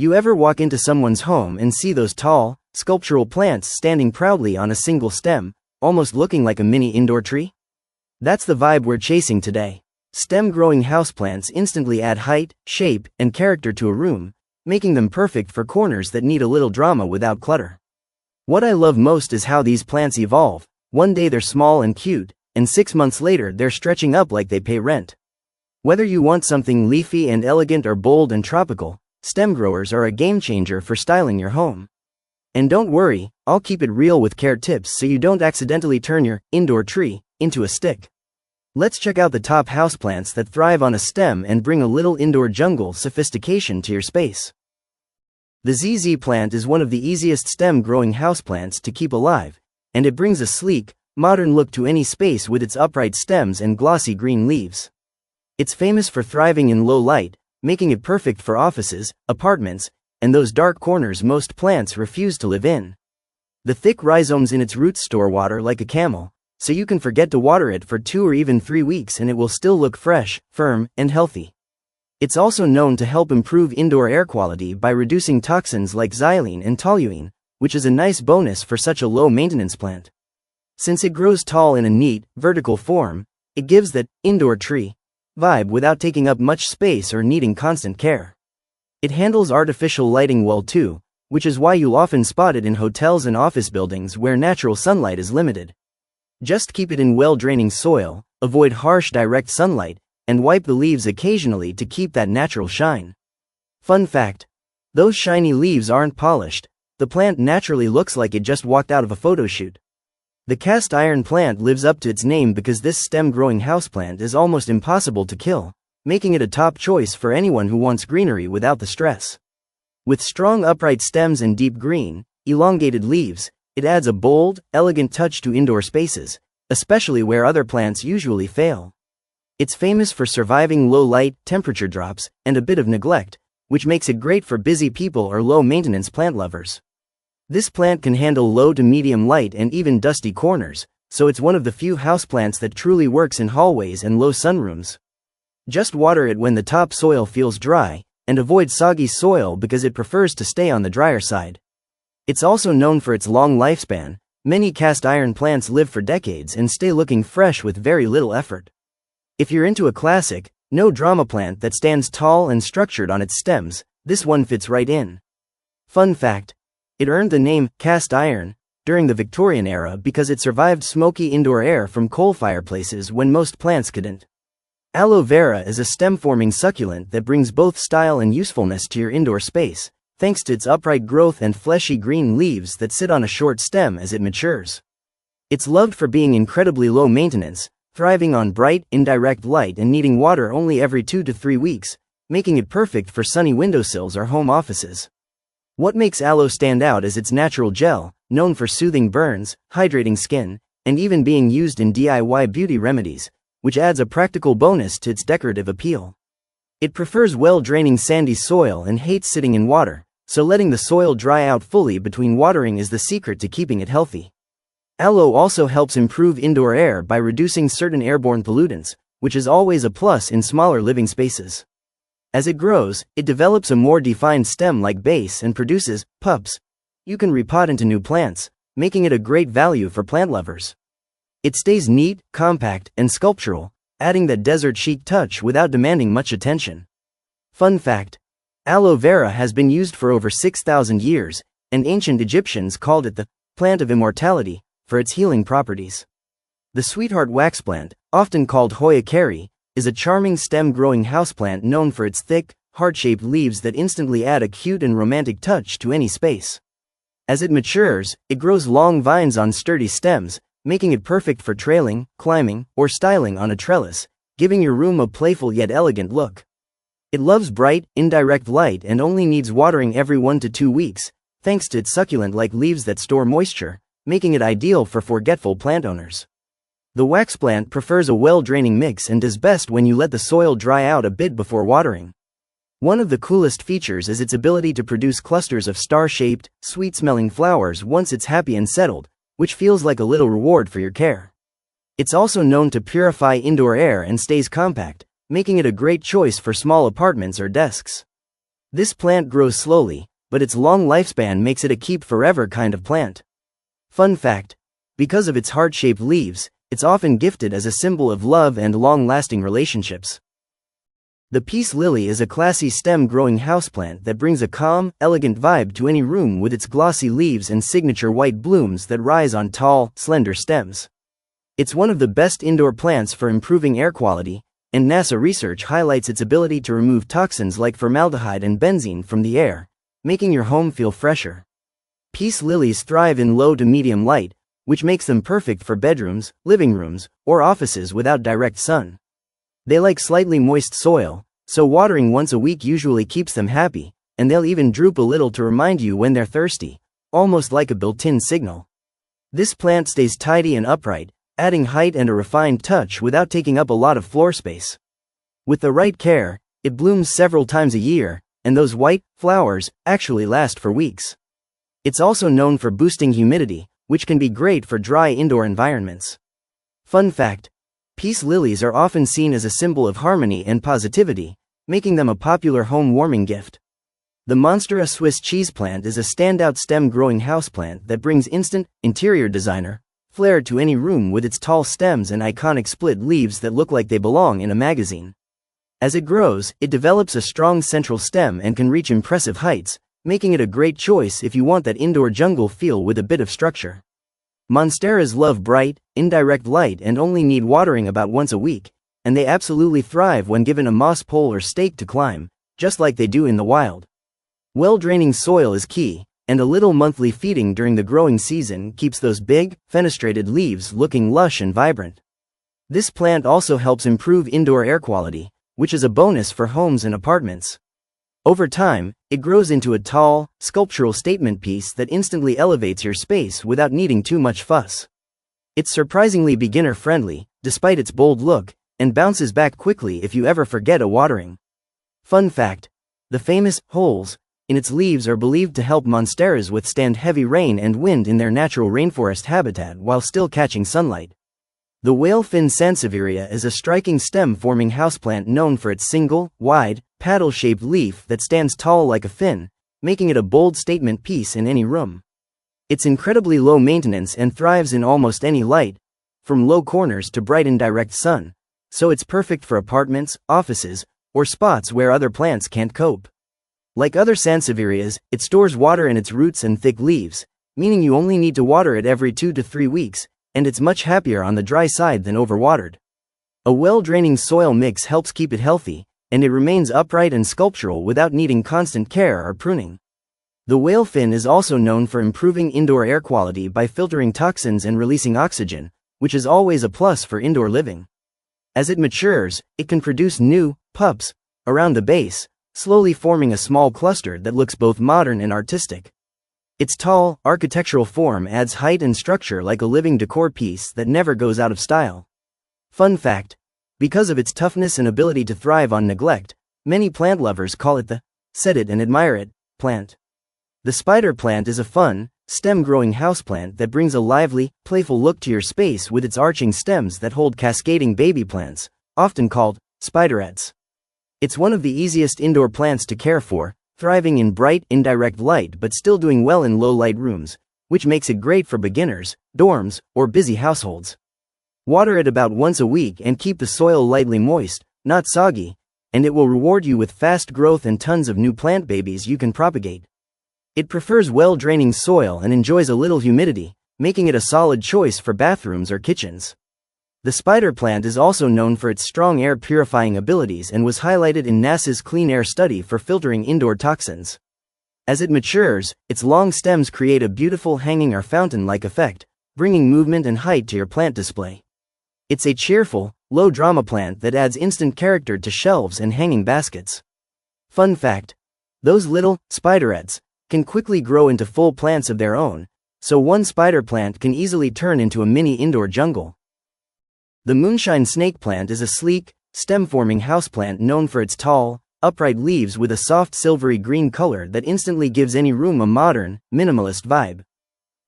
You ever walk into someone's home and see those tall, sculptural plants standing proudly on a single stem, almost looking like a mini indoor tree? That's the vibe we're chasing today. Stem-growing houseplants instantly add height, shape, and character to a room, making them perfect for corners that need a little drama without clutter. What I love most is how these plants evolve. One day they're small and cute, and 6 months later they're stretching up like they pay rent. Whether you want something leafy and elegant or bold and tropical, stem growers are a game changer for styling your home. And don't worry, I'll keep it real with care tips so you don't accidentally turn your indoor tree into a stick. Let's check out the top houseplants that thrive on a stem and bring a little indoor jungle sophistication to your space. The ZZ plant is one of the easiest stem-growing houseplants to keep alive, and it brings a sleek, modern look to any space with its upright stems and glossy green leaves. It's famous for thriving in low light, making it perfect for offices, apartments, and those dark corners most plants refuse to live in. The thick rhizomes in its roots store water like a camel, so you can forget to water it for 2 or even 3 weeks and it will still look fresh, firm, and healthy. It's also known to help improve indoor air quality by reducing toxins like xylene and toluene, which is a nice bonus for such a low-maintenance plant. Since it grows tall in a neat, vertical form, it gives that indoor tree vibe without taking up much space or needing constant care. It handles artificial lighting well too, which is why you'll often spot it in hotels and office buildings where natural sunlight is limited. Just keep it in well-draining soil, avoid harsh direct sunlight, and wipe the leaves occasionally to keep that natural shine. Fun fact: those shiny leaves aren't polished. The plant naturally looks like it just walked out of a photo shoot. The cast iron plant lives up to its name because this stem-growing houseplant is almost impossible to kill, making it a top choice for anyone who wants greenery without the stress. With strong upright stems and deep green, elongated leaves, it adds a bold, elegant touch to indoor spaces, especially where other plants usually fail. It's famous for surviving low light, temperature drops, and a bit of neglect, which makes it great for busy people or low-maintenance plant lovers. This plant can handle low to medium light and even dusty corners, so it's one of the few houseplants that truly works in hallways and low sunrooms. Just water it when the top soil feels dry, and avoid soggy soil because it prefers to stay on the drier side. It's also known for its long lifespan. Many cast iron plants live for decades and stay looking fresh with very little effort. If you're into a classic, no-drama plant that stands tall and structured on its stems, this one fits right in. Fun fact: it earned the name cast iron during the Victorian era because it survived smoky indoor air from coal fireplaces when most plants couldn't. Aloe Vera is a stem-forming succulent that brings both style and usefulness to your indoor space, thanks to its upright growth and fleshy green leaves that sit on a short stem as it matures. It's loved for being incredibly low maintenance, thriving on bright, indirect light and needing water only every 2 to 3 weeks, making it perfect for sunny windowsills or home offices. What makes aloe stand out is its natural gel, known for soothing burns, hydrating skin, and even being used in DIY beauty remedies, which adds a practical bonus to its decorative appeal. It prefers well-draining sandy soil and hates sitting in water, so letting the soil dry out fully between watering is the secret to keeping it healthy. Aloe also helps improve indoor air by reducing certain airborne pollutants, which is always a plus in smaller living spaces. As it grows, it develops a more defined stem-like base and produces pups you can repot into new plants, making it a great value for plant lovers. It stays neat, compact, and sculptural, adding that desert chic touch without demanding much attention. Fun fact: aloe vera has been used for over 6,000 years, and ancient Egyptians called it the plant of immortality for its healing properties. The sweetheart waxplant, often called Hoya Kerrii, is a charming stem-growing houseplant known for its thick, heart-shaped leaves that instantly add a cute and romantic touch to any space. As it matures, it grows long vines on sturdy stems, making it perfect for trailing, climbing, or styling on a trellis, giving your room a playful yet elegant look. It loves bright, indirect light and only needs watering every 1 to 2 weeks, thanks to its succulent-like leaves that store moisture, making it ideal for forgetful plant owners. The waxplant prefers a well-draining mix and does best when you let the soil dry out a bit before watering. One of the coolest features is its ability to produce clusters of star-shaped, sweet-smelling flowers once it's happy and settled, which feels like a little reward for your care. It's also known to purify indoor air and stays compact, making it a great choice for small apartments or desks. This plant grows slowly, but its long lifespan makes it a keep forever kind of plant. Fun fact: because of its heart-shaped leaves, it's often gifted as a symbol of love and long-lasting relationships. The peace lily is a classy stem-growing houseplant that brings a calm, elegant vibe to any room with its glossy leaves and signature white blooms that rise on tall, slender stems. It's one of the best indoor plants for improving air quality, and NASA research highlights its ability to remove toxins like formaldehyde and benzene from the air, making your home feel fresher. Peace lilies thrive in low to medium light, which makes them perfect for bedrooms, living rooms, or offices without direct sun. They like slightly moist soil, so watering once a week usually keeps them happy, and they'll even droop a little to remind you when they're thirsty, almost like a built-in signal. This plant stays tidy and upright, adding height and a refined touch without taking up a lot of floor space. With the right care, it blooms several times a year, and those white flowers actually last for weeks. It's also known for boosting humidity, which can be great for dry indoor environments. Fun fact: peace lilies are often seen as a symbol of harmony and positivity, making them a popular home warming gift. The Monstera Swiss Cheese Plant is a standout stem-growing houseplant that brings instant, interior designer flair to any room with its tall stems and iconic split leaves that look like they belong in a magazine. As it grows, it develops a strong central stem and can reach impressive heights, making it a great choice if you want that indoor jungle feel with a bit of structure. Monsteras love bright, indirect light and only need watering about once a week, and they absolutely thrive when given a moss pole or stake to climb, just like they do in the wild. Well-draining soil is key, and a little monthly feeding during the growing season keeps those big, fenestrated leaves looking lush and vibrant. This plant also helps improve indoor air quality, which is a bonus for homes and apartments. Over time, it grows into a tall, sculptural statement piece that instantly elevates your space without needing too much fuss. It's surprisingly beginner-friendly, despite its bold look, and bounces back quickly if you ever forget a watering. Fun fact: the famous holes in its leaves are believed to help monsteras withstand heavy rain and wind in their natural rainforest habitat while still catching sunlight. The whale Fin Sansevieria is a striking stem-forming houseplant known for its single, wide, paddle-shaped leaf that stands tall like a fin, making it a bold statement piece in any room. It's incredibly low maintenance and thrives in almost any light, from low corners to bright indirect sun, so it's perfect for apartments, offices, or spots where other plants can't cope. Like other Sansevierias, it stores water in its roots and thick leaves, meaning you only need to water it every 2 to 3 weeks, and it's much happier on the dry side than overwatered. A well-draining soil mix helps keep it healthy, and it remains upright and sculptural without needing constant care or pruning. The whale fin is also known for improving indoor air quality by filtering toxins and releasing oxygen, which is always a plus for indoor living. As it matures, it can produce new pups around the base, slowly forming a small cluster that looks both modern and artistic. Its tall, architectural form adds height and structure like a living decor piece that never goes out of style. Fun fact: because of its toughness and ability to thrive on neglect, many plant lovers call it the set it and admire it plant. The spider plant is a fun, stem-growing houseplant that brings a lively, playful look to your space with its arching stems that hold cascading baby plants, often called spiderettes. It's one of the easiest indoor plants to care for, thriving in bright, indirect light but still doing well in low-light rooms, which makes it great for beginners, dorms, or busy households. Water it about once a week and keep the soil lightly moist, not soggy, and it will reward you with fast growth and tons of new plant babies you can propagate. It prefers well-draining soil and enjoys a little humidity, making it a solid choice for bathrooms or kitchens. The spider plant is also known for its strong air-purifying abilities and was highlighted in NASA's clean air study for filtering indoor toxins. As it matures, its long stems create a beautiful hanging or fountain-like effect, bringing movement and height to your plant display. It's a cheerful, low-drama plant that adds instant character to shelves and hanging baskets. Fun fact: those little spiderettes can quickly grow into full plants of their own, so one spider plant can easily turn into a mini indoor jungle. The Moonshine snake plant is a sleek, stem-forming houseplant known for its tall, upright leaves with a soft silvery green color that instantly gives any room a modern, minimalist vibe.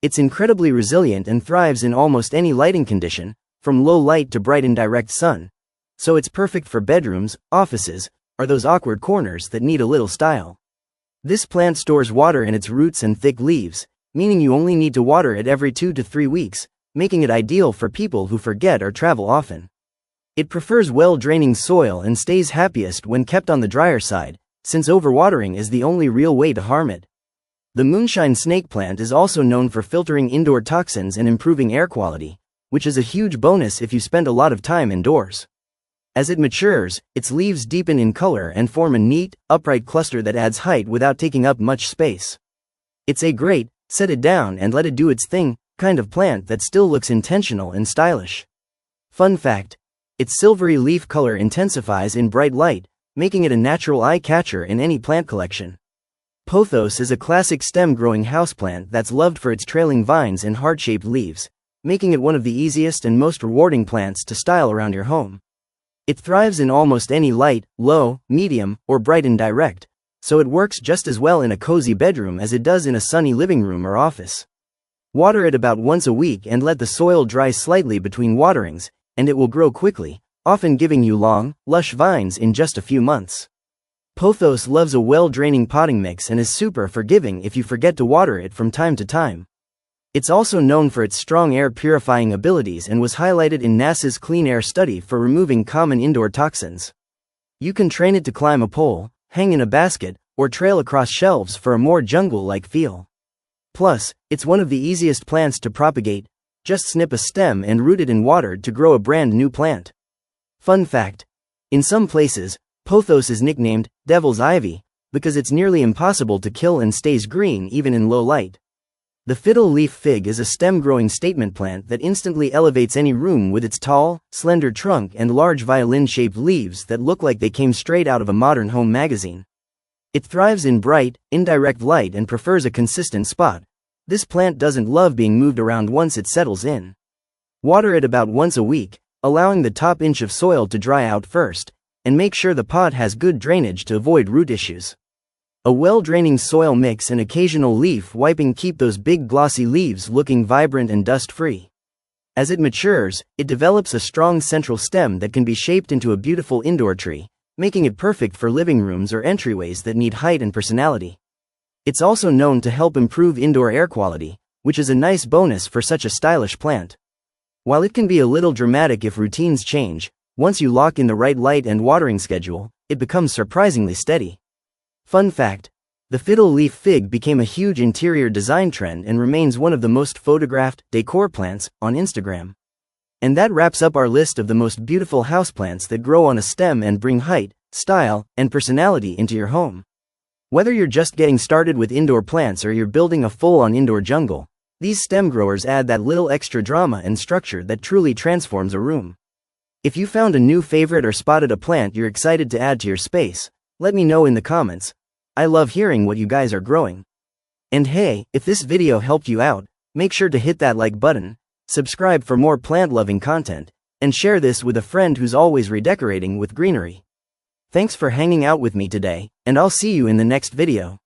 It's incredibly resilient and thrives in almost any lighting condition, from low light to bright indirect sun, so it's perfect for bedrooms, offices, or those awkward corners that need a little style. This plant stores water in its roots and thick leaves, meaning you only need to water it every 2 to 3 weeks, making it ideal for people who forget or travel often. It prefers well-draining soil and stays happiest when kept on the drier side, since overwatering is the only real way to harm it. The Moonshine snake plant is also known for filtering indoor toxins and improving air quality, which is a huge bonus if you spend a lot of time indoors. As it matures, its leaves deepen in color and form a neat, upright cluster that adds height without taking up much space. It's a great, set it down and let it do its thing, kind of plant that still looks intentional and stylish. Fun fact: its silvery leaf color intensifies in bright light, making it a natural eye-catcher in any plant collection. Pothos is a classic stem-growing houseplant that's loved for its trailing vines and heart-shaped leaves, making it one of the easiest and most rewarding plants to style around your home. It thrives in almost any light, low, medium, or brighten direct, so it works just as well in a cozy bedroom as it does in a sunny living room or office. Water it about once a week and let the soil dry slightly between waterings, and it will grow quickly, often giving you long, lush vines in just a few months. Pothos loves a well-draining potting mix and is super forgiving if you forget to water it from time to time. It's also known for its strong air-purifying abilities and was highlighted in NASA's Clean Air study for removing common indoor toxins. You can train it to climb a pole, hang in a basket, or trail across shelves for a more jungle-like feel. Plus, it's one of the easiest plants to propagate. Just snip a stem and root it in water to grow a brand new plant. Fun fact: in some places, Pothos is nicknamed Devil's Ivy because it's nearly impossible to kill and stays green even in low light. The Fiddle leaf fig is a stem-growing statement plant that instantly elevates any room with its tall, slender trunk and large violin-shaped leaves that look like they came straight out of a modern home magazine. It thrives in bright, indirect light and prefers a consistent spot. This plant doesn't love being moved around once it settles in. Water it about once a week, allowing the top inch of soil to dry out first, and make sure the pot has good drainage to avoid root issues. A well-draining soil mix and occasional leaf wiping keep those big glossy leaves looking vibrant and dust-free. As it matures, it develops a strong central stem that can be shaped into a beautiful indoor tree, making it perfect for living rooms or entryways that need height and personality. It's also known to help improve indoor air quality, which is a nice bonus for such a stylish plant. While it can be a little dramatic if routines change, once you lock in the right light and watering schedule, it becomes surprisingly steady. Fun fact: the Fiddle leaf fig became a huge interior design trend and remains one of the most photographed decor plants on Instagram. And that wraps up our list of the most beautiful houseplants that grow on a stem and bring height, style, and personality into your home. Whether you're just getting started with indoor plants or you're building a full-on indoor jungle, these stem growers add that little extra drama and structure that truly transforms a room. If you found a new favorite or spotted a plant you're excited to add to your space, let me know in the comments. I love hearing what you guys are growing. And hey, if this video helped you out, make sure to hit that like button, subscribe for more plant-loving content, and share this with a friend who's always redecorating with greenery. Thanks for hanging out with me today, and I'll see you in the next video.